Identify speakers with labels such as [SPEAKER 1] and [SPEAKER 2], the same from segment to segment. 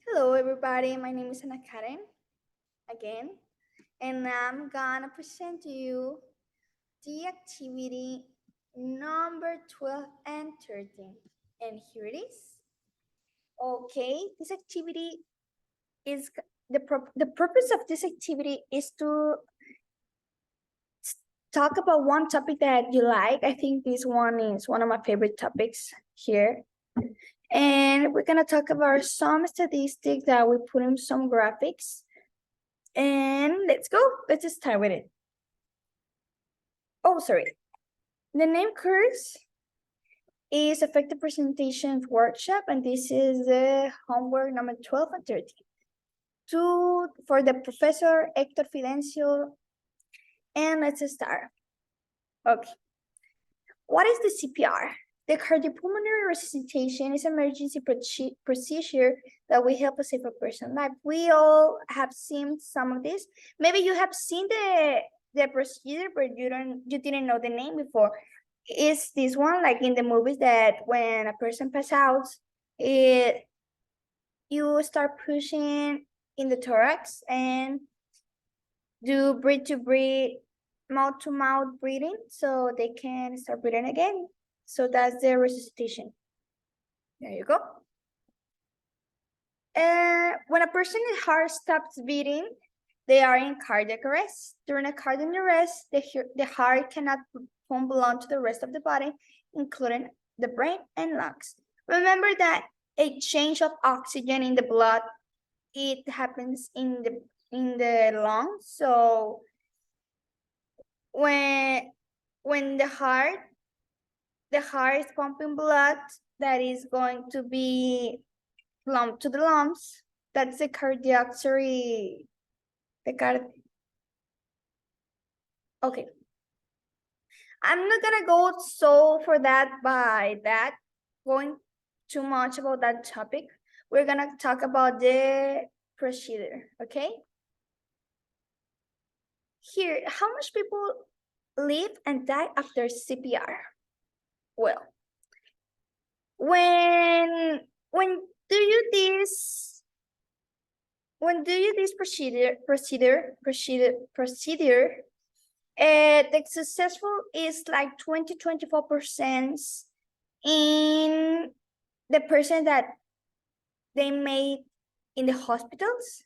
[SPEAKER 1] Hello, everybody. My name is Ana Karen again, and I'm gonna present to you the activity number 12 and 13. And here it is. Okay, this activity is the purpose of this activity is to talk about one topic that you like. I think this one is one of my favorite topics here. And we're gonna talk about some statistics that we put in some graphics. And let's go. Let's start with it. Oh, sorry. The name course is effective presentation workshop, and this is the homework number 12 and 13. For the professor Hector Fidencio, and let's start. Okay. What is the CPR? The cardiopulmonary resuscitation is an emergency procedure that will help us save a person's life. We all have seen some of this. Maybe you have seen the procedure, but you didn't know the name before. Is this one like in the movies that when a person passes out, you start pushing in the thorax and do breathe to breathe, mouth to mouth breathing, so they can start breathing again. So that's the resuscitation. There you go. When a person's heart stops beating, they are in cardiac arrest. During a cardiac arrest, the heart cannot pump blood to the rest of the body, including the brain and lungs. Remember that a change of oxygen in the blood, it happens in the lungs. So when the heart is pumping blood that is going to be lumped to the lungs, that's the cardiactory. Okay. I'm not gonna go so for that by that, going too much about that topic. We're gonna talk about the procedure, okay? Here, how much people live and die after CPR? Well, when do you this procedure, the successful is like 20-24% in the person that they made in the hospitals.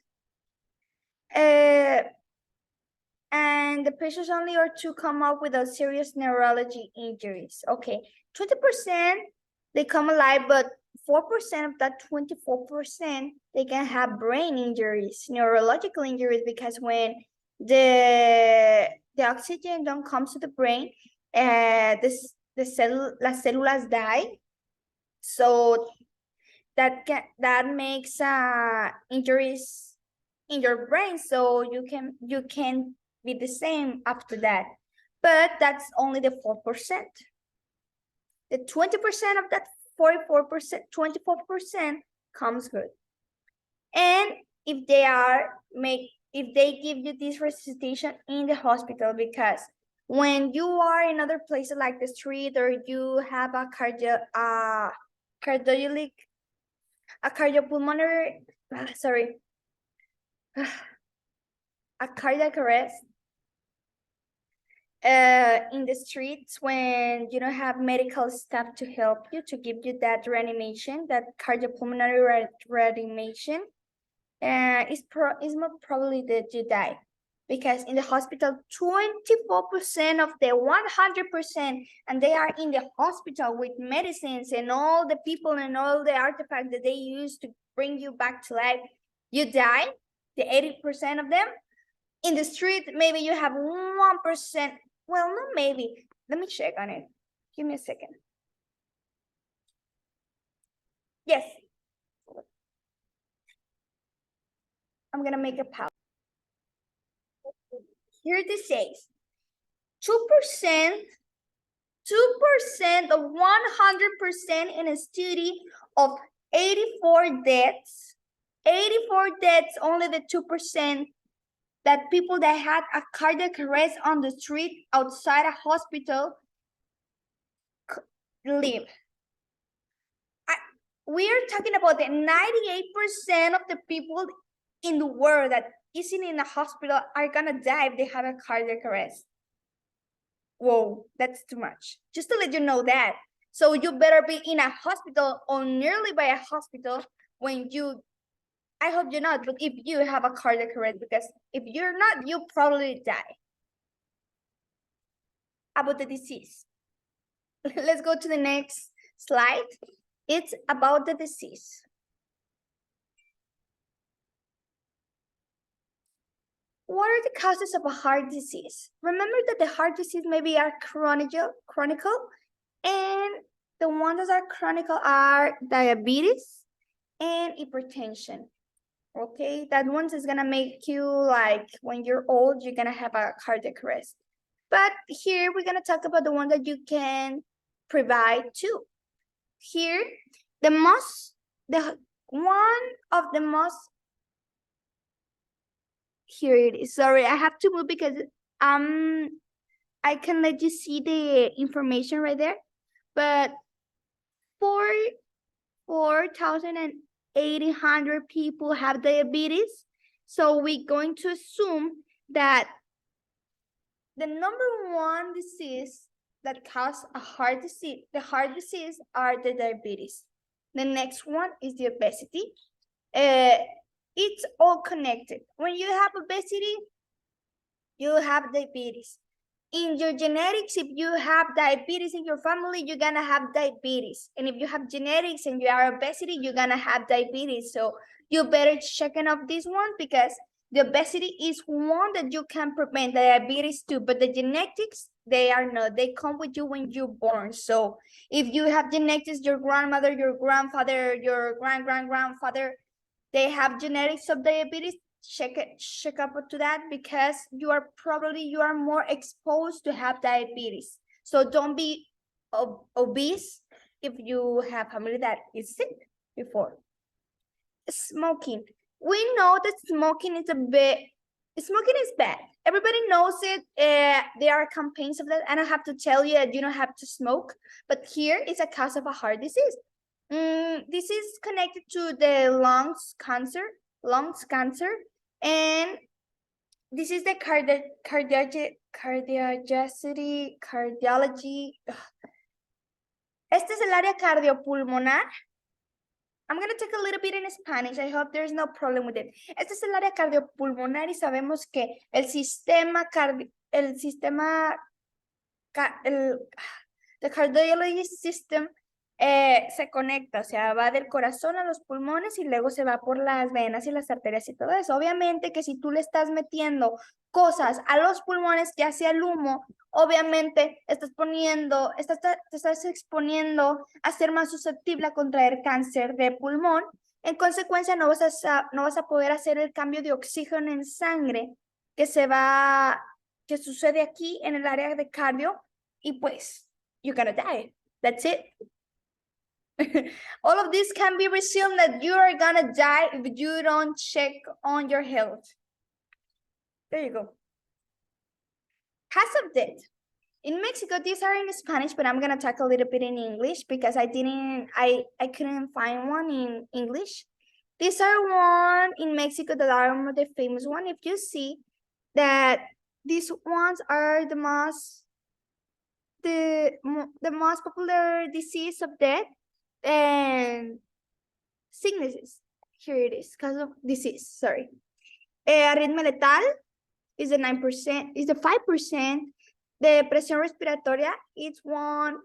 [SPEAKER 1] And the patients only are to come up without serious neurology injuries. Okay, 20% they come alive, but 4% of that 24% they can have brain injuries, neurological injuries, because when the oxygen don't come to the brain, las células die. So that makes injuries in your brain, so you can be the same after that. But that's only the 4%. The 20% of that 44%, 24% comes good. And if they give you this resuscitation in the hospital, because when you are in other places like the street, or you have a cardiopulmonary, a cardiac arrest in the streets, when you don't have medical staff to help you, to give you that reanimation, that cardiopulmonary reanimation, is more probably that you die. Because in the hospital, 24% of the 100%, and they are in the hospital with medicines and all the people and all the artifacts that they use to bring you back to life, you die, the 80% of them. In the street, maybe you have 1%. Well, not maybe. Let me check on it. Give me a second. Yes. I'm gonna make a pause. Here this says 2%, 2% of 100% in a study of 84 deaths. 84 deaths, only the 2% that people that had a cardiac arrest on the street outside a hospital live. we are talking about the 98% of the people in the world that isn't in a hospital are gonna die if they have a cardiac arrest. Whoa, that's too much. Just to let you know that. So you better be in a hospital or nearly by a hospital when you, I hope you're not, but if you have a cardiac arrest, because if you're not, you'll probably die. About the disease. Let's go to the next slide. It's about the disease. What are the causes of a heart disease? Remember that the heart disease maybe are chronicle, and the ones that are chronicle are diabetes and hypertension. Okay, that one is gonna make you like when you're old, you're gonna have a cardiac arrest. But here we're gonna talk about the one that you can provide too. Here, the one of the most, here it is. Sorry, I have to move because I can let you see the information right there. But 4,800 people have diabetes. So we're going to assume that the number one disease that causes a heart disease, the heart disease are the diabetes. The next one is the obesity. It's all connected. When you have obesity, you have diabetes. In your genetics, if you have diabetes in your family, you're gonna have diabetes. And if you have genetics and you are obesity, you're gonna have diabetes. So you better checking off this one because the obesity is one that you can prevent, diabetes too, but the genetics, they are not. They come with you when you're born. So if you have genetics, your grandmother, your grandfather, your grandfather, they have genetics of diabetes, check up to that because you are more exposed to have diabetes. So don't be obese if you have family that is sick before. Smoking. We know that smoking is bad. Everybody knows it. There are campaigns of that. I don't have to tell you that you don't have to smoke, but here is a cause of a heart disease. This is connected to the lungs cancer, and this is the cardiology. Este es el área cardiopulmonar. I'm going to take a little bit in Spanish. I hope there's no problem with it. Este es el área cardiopulmonar y sabemos que the cardiology system se conecta, o sea, va del corazón a los pulmones y luego se va por las venas y las arterias y todo eso. Obviamente que si tú le estás metiendo cosas a los pulmones, ya sea el humo, obviamente te estás exponiendo a ser más susceptible a contraer cáncer de pulmón. En consecuencia, no vas a poder hacer el cambio de oxígeno en sangre que sucede aquí en el área de cardio y pues, you're gonna die. That's it. All of this can be resumed that you are gonna die if you don't check on your health. There you go. Cause of death. In Mexico, these are in Spanish, but I'm gonna talk a little bit in English because I couldn't find one in English. These are one in Mexico that are the famous one. If you see that these ones are the most popular disease of death and sicknesses. Here it is, cause of disease, sorry. Arritmia letal is the 9%, is the 5%. The presión respiratoria is one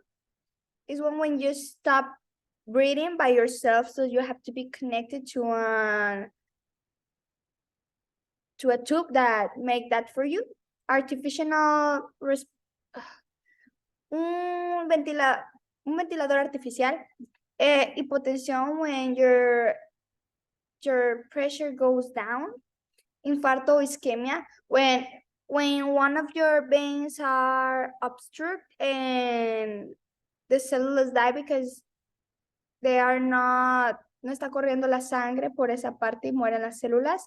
[SPEAKER 1] when you stop breathing by yourself, so you have to be connected to a tube that make that for you. Artificial un ventilador artificial. Hipotensión when your pressure goes down. Infarto, ischemia, when one of your veins are obstructed and the cells die because they are no está corriendo la sangre por esa parte y mueren las células.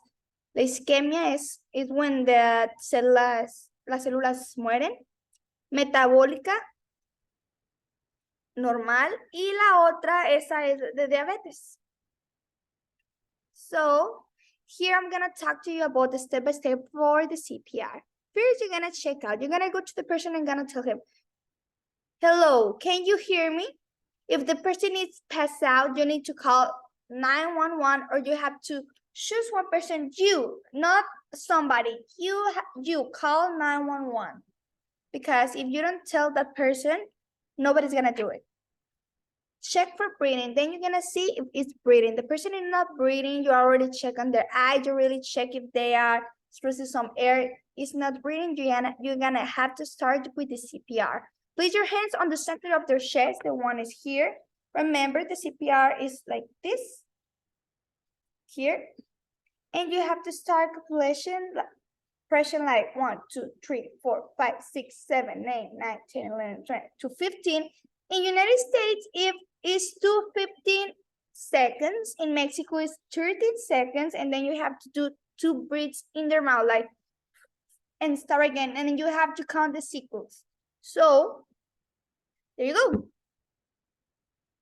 [SPEAKER 1] La isquemia is when las células mueren. Metabólica normal y la otra, esa es de diabetes. So here I'm gonna talk to you about the step-by-step for the CPR. First, you're gonna check out. You're gonna go to the person and gonna tell him, hello, can you hear me? If the person is passed out, you need to call 911 or you have to choose one person, you, not somebody. You call 911. Because if you don't tell that person, nobody's gonna do it. Check for breathing. Then you're gonna see if it's breathing. The person is not breathing, you already check on their eye. You really check if they are expressing some air. It's not breathing. You're gonna have to start with the CPR. Place your hands on the center of their chest. The one is here. Remember, the CPR is like this. Here. And you have to start calculation. Pressure like 1, 2, 3, 4, 5, 6, 7, 8, 9, 10, 11, 12, to 15. In United States, if it's to 15 seconds. In Mexico, it's 13 seconds. And then you have to do 2 breaths in their mouth, like, and start again. And then you have to count the cycles. So there you go.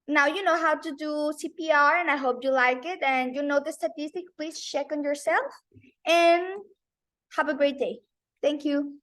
[SPEAKER 1] Now you know how to do CPR, and I hope you like it. And you know the statistics, please check on yourself. And have a great day. Thank you.